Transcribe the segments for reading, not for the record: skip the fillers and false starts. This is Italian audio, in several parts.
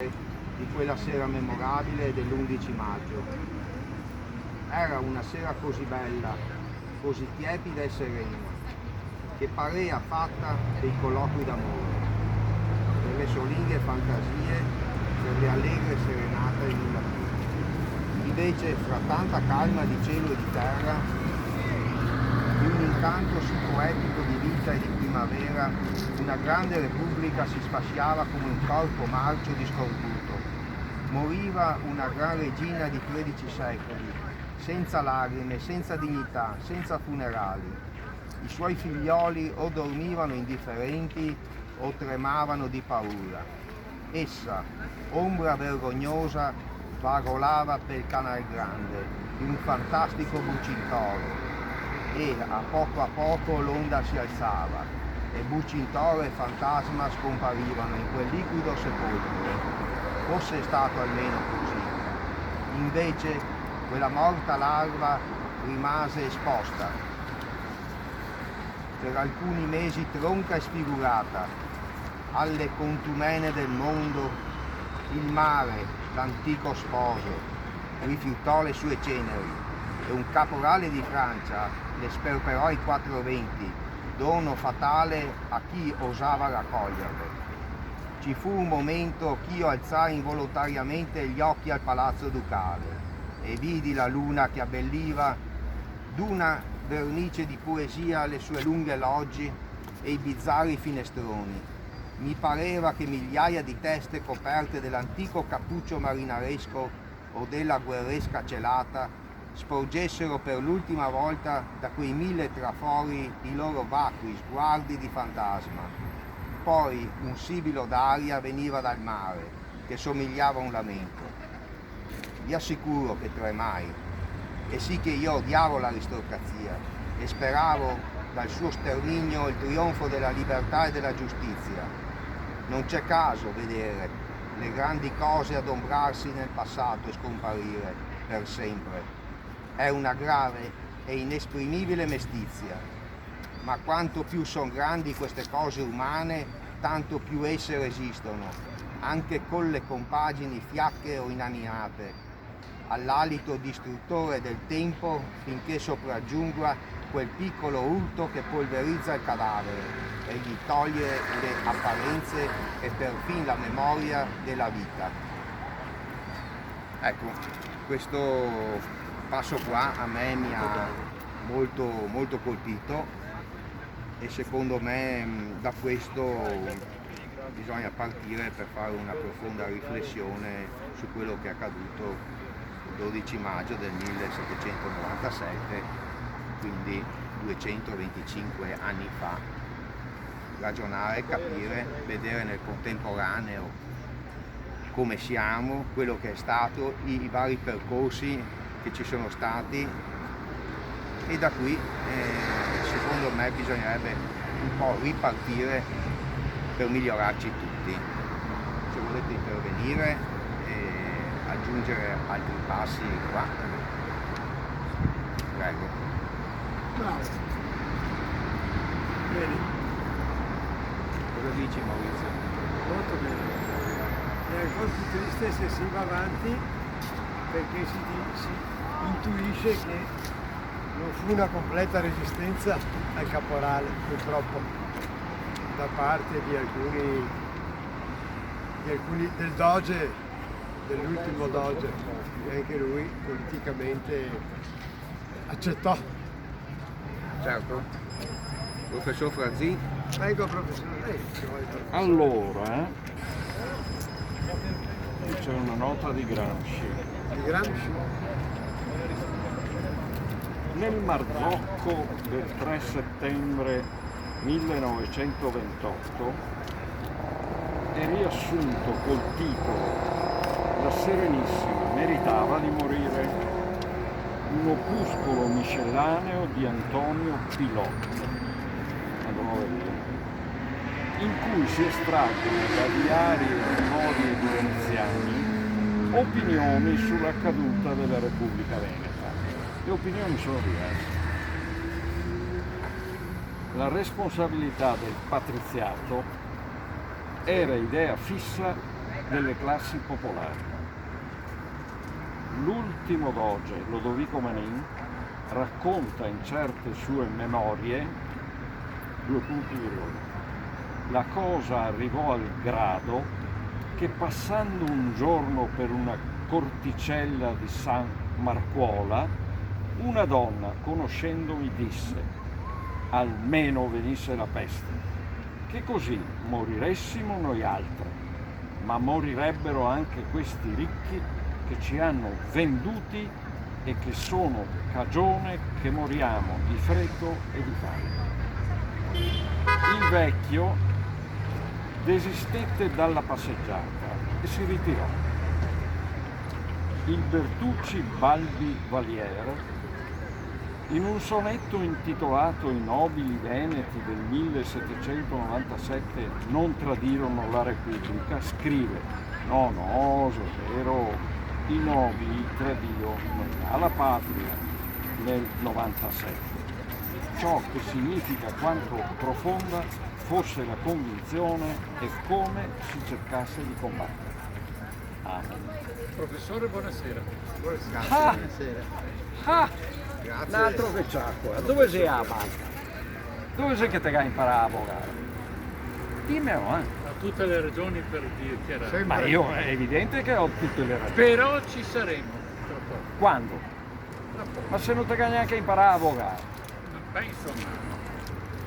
di quella sera memorabile dell'11 maggio. Era una sera così bella, così tiepida e serena, che parea fatta dei colloqui d'amore, delle solinghe fantasie, delle allegre serenate in natura. Invece, fra tanta calma di cielo e di terra, di un incanto sì poetico di vita e di primavera, una grande repubblica si sfasciava come un corpo marcio di scorbuto. Moriva una gran regina di 13 secoli, senza lacrime, senza dignità, senza funerali. I suoi figlioli o dormivano indifferenti o tremavano di paura. Essa, ombra vergognosa, vagolava per il Canal Grande, in un fantastico Bucintoro, e a poco l'onda si alzava e Bucintoro e Fantasma scomparivano in quel liquido sepolcro. Fosse stato almeno così. Invece quella morta larva rimase esposta per alcuni mesi, tronca e sfigurata, alle contumene del mondo. Il mare, l'antico sposo, rifiutò le sue ceneri e un caporale di Francia le sperperò ai 4 venti, dono fatale a chi osava raccoglierle. Ci fu un momento ch'io alzai involontariamente gli occhi al palazzo ducale e vidi la luna che abbelliva d'una vernice di poesia le sue lunghe logge e i bizzarri finestroni. Mi pareva che migliaia di teste coperte dell'antico cappuccio marinaresco o della guerresca celata sporgessero per l'ultima volta da quei 1000 trafori i loro vacui sguardi di fantasma. Poi un sibilo d'aria veniva dal mare, che somigliava a un lamento. Vi assicuro che tremai, e sì che io odiavo l'aristocrazia e speravo dal suo sterminio il trionfo della libertà e della giustizia. Non c'è caso vedere le grandi cose adombrarsi nel passato e scomparire per sempre. È una grave e inesprimibile mestizia. Ma quanto più sono grandi queste cose umane, tanto più esse resistono, anche con le compagini fiacche o inanimate, all'alito distruttore del tempo, finché sopraggiunga quel piccolo urto che polverizza il cadavere e gli toglie le apparenze e perfino la memoria della vita. Ecco, questo passo qua a me mi ha molto colpito, e secondo me da questo bisogna partire per fare una profonda riflessione su quello che è accaduto il 12 maggio del 1797, quindi 225 anni fa. Ragionare, capire, vedere nel contemporaneo come siamo, quello che è stato, i vari percorsi che ci sono stati, e da qui secondo me bisognerebbe un po' ripartire per migliorarci tutti. Se volete intervenire e aggiungere altri passi qua, prego. Bravo. Bene, Cosa dici, Maurizio? molto bene. È ancora più triste se si va avanti, perché si intuisce che non fu una completa resistenza al caporale, purtroppo, da parte di alcuni del Doge, dell'ultimo Doge, che anche lui politicamente accettò. Certo. Professor Franzì? Prego, professore, lei ci vuole dire. Allora, c'è una nota di Gramsci. Di Gramsci? Nel Marzocco del 3 settembre 1928 è riassunto col titolo "La Serenissima meritava di morire", un opuscolo miscellaneo di Antonio Pilotti, ad Onovello, in cui si estraggono da diari e memorie di veneziani opinioni sulla caduta della Repubblica Veneta. Le opinioni sono diverse. La responsabilità del patriziato era idea fissa delle classi popolari. L'ultimo doge, Lodovico Manin, racconta in certe sue memorie, la cosa arrivò al grado che passando un giorno per una corticella di San Marcuola, una donna conoscendomi disse: almeno venisse la peste, che così moriressimo noi altri, ma morirebbero anche questi ricchi che ci hanno venduti e che sono cagione che moriamo di freddo e di fame. Il vecchio desistette dalla passeggiata e si ritirò. Il Bertucci Balbi Valier, in un sonetto intitolato I nobili veneti del 1797 non tradirono la Repubblica, scrive: no, vero, i nobili tradirono la patria nel 97. Ciò che significa quanto profonda fosse la convinzione e come si cercasse di combattere. Amen. Professore, buonasera. Buonasera. Un altro che c'ha qua. Dove sei a banca? Dove sei che te hai imparato a avvocare? Dimmelo, Ha tutte le ragioni per dichiarare. Ma io è evidente che ho tutte le ragioni. Però ci saremo. Tra poco. Quando? Tra poco. Ma se non te hai neanche imparato a avvocare? Beh, insomma,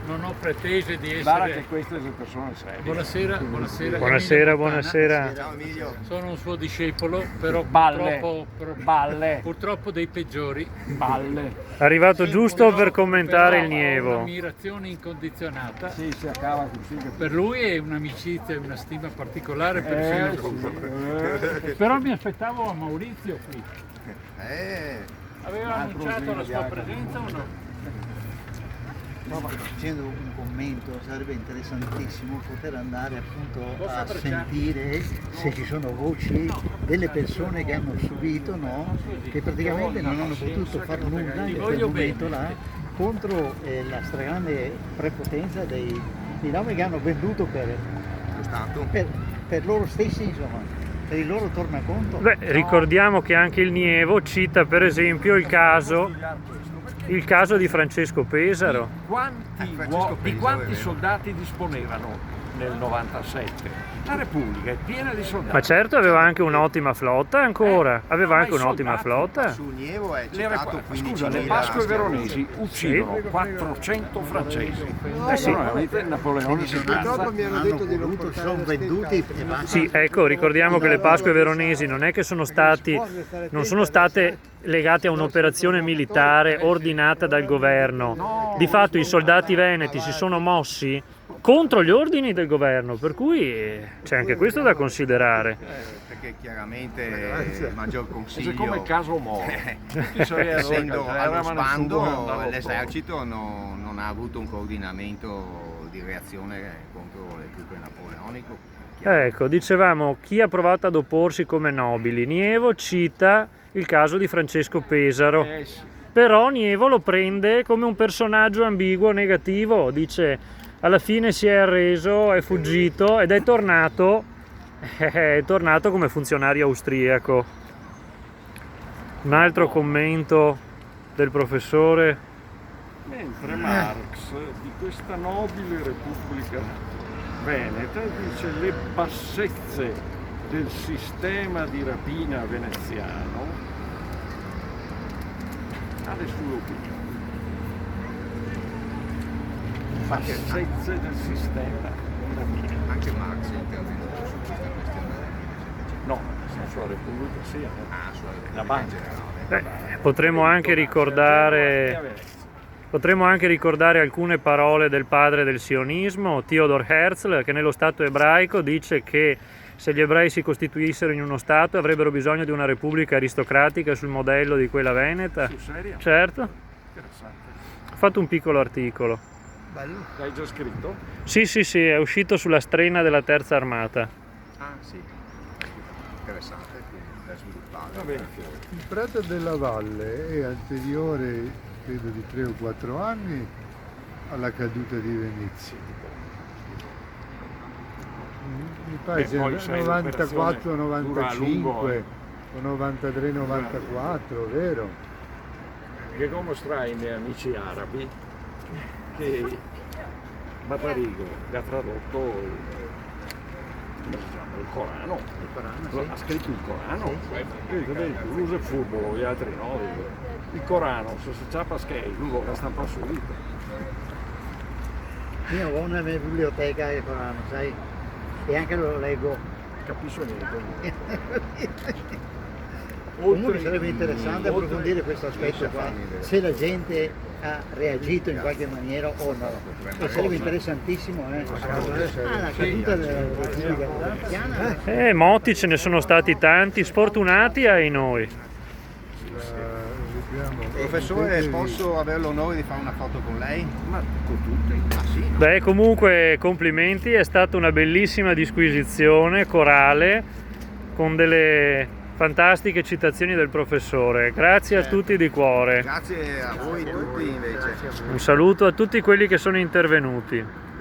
non ho pretese di Guarda che essere... queste sono persone serie. Buonasera. Buonasera, Emilio buonasera. Ciao Emilio. Montana. Sono un suo discepolo, però Balle. purtroppo, purtroppo dei peggiori. Balle. È arrivato giusto Però- per commentare però il ho Nievo. un'ammirazione incondizionata. Sì, si accava così. Che... Per lui è un'amicizia e una stima particolare per il signor Gruppo. sì. Però mi aspettavo a Maurizio qui. Aveva altro annunciato la sua bianco. presenza o no? Facendo un commento, sarebbe interessantissimo poter andare appunto Posso a abbracciarti? sentire se ci sono voci delle persone che hanno subito, no? Che praticamente non hanno potuto fare nulla in quel momento là contro la stragrande prepotenza dei nomi che hanno venduto Lo Stato. per loro stessi, insomma, per il loro tornaconto. Beh, ricordiamo che anche il Nievo cita per esempio il caso di Francesco Pesaro. Quanti, Francesco di Pesaro, quanti è vero. soldati disponevano nel 97? La Repubblica è piena di soldati. Ma certo aveva anche un'ottima flotta ancora, aveva ma anche i un'ottima soldati flotta. Sul Nievo è Le, citato scusa, 15.000 le Pasque schiavi. veronesi uccidono 400 francesi. sì. Veramente Napoleone si piazza. mi hanno hanno detto di non voluto, portare sono la venduti e basta. Sì, ecco, ricordiamo che le Pasque veronesi non è che non sono state legate a un'operazione militare ordinata dal governo. Di fatto i soldati veneti si sono mossi contro gli ordini del governo, per cui c'è anche questo da considerare. Perché chiaramente il maggior È consiglio, come il caso Moro. Tutti sapevano essendo che allo era, ma nessuno sbando, andava l'esercito non ha avuto un coordinamento di reazione contro le truppe napoleoniche. Ecco, dicevamo chi ha provato ad opporsi come nobili. Nievo cita il caso di Francesco Pesaro, sì. però Nievo lo prende come un personaggio ambiguo, negativo, dice alla fine si è arreso, è fuggito ed è tornato come funzionario austriaco. Un altro commento del professore. Mentre Marx di questa nobile Repubblica Veneta dice le bassezze del sistema di rapina veneziano, ha le sue opinioni. Bassezze del sistema di rapina. Anche Marx è intervenuto su questa questione. No, sulla Repubblica sì, Sulla la banca. Potremmo anche ricordare alcune parole del padre del sionismo, Theodor Herzl, che nello Stato ebraico dice che se gli ebrei si costituissero in uno Stato avrebbero bisogno di una repubblica aristocratica sul modello di quella veneta. Sul serio? Certo, Interessante. ho fatto un piccolo articolo. Bello. L'hai già scritto? Sì, è uscito sulla Strenna della Terza Armata. Ah sì, interessante, quindi da sviluppare. Va bene. Il Prato della Valle è anteriore, credo di 3 o 4 anni, alla caduta di Venezia. Mi pare E poi, sai, 94, l'operazione dura a lungo, 95 o 93, 94, vero? Devo mostrare ai miei amici arabi che Barbarigo ha tradotto il Corano. Ha scritto il Corano. Lui usa il furbo, gli altri no. Il Corano, se si ciappa schei, lui lo stampa subito. Io ho una mia biblioteca del Corano, sai? E anche lo leggo. Capisco niente. Comunque sarebbe interessante approfondire questo aspetto qua, se la gente ha reagito in qualche maniera o no. E sarebbe interessantissimo, la caduta della Repubblica Veneziana. Moti ce ne sono stati tanti, sfortunati ai noi. Professore, posso avere l'onore di fare una foto con lei? Ma con tutti? Ah sì? Beh, comunque complimenti, è stata una bellissima disquisizione corale con delle fantastiche citazioni del professore. Grazie a tutti di cuore. Grazie a voi tutti invece. Un saluto a tutti quelli che sono intervenuti.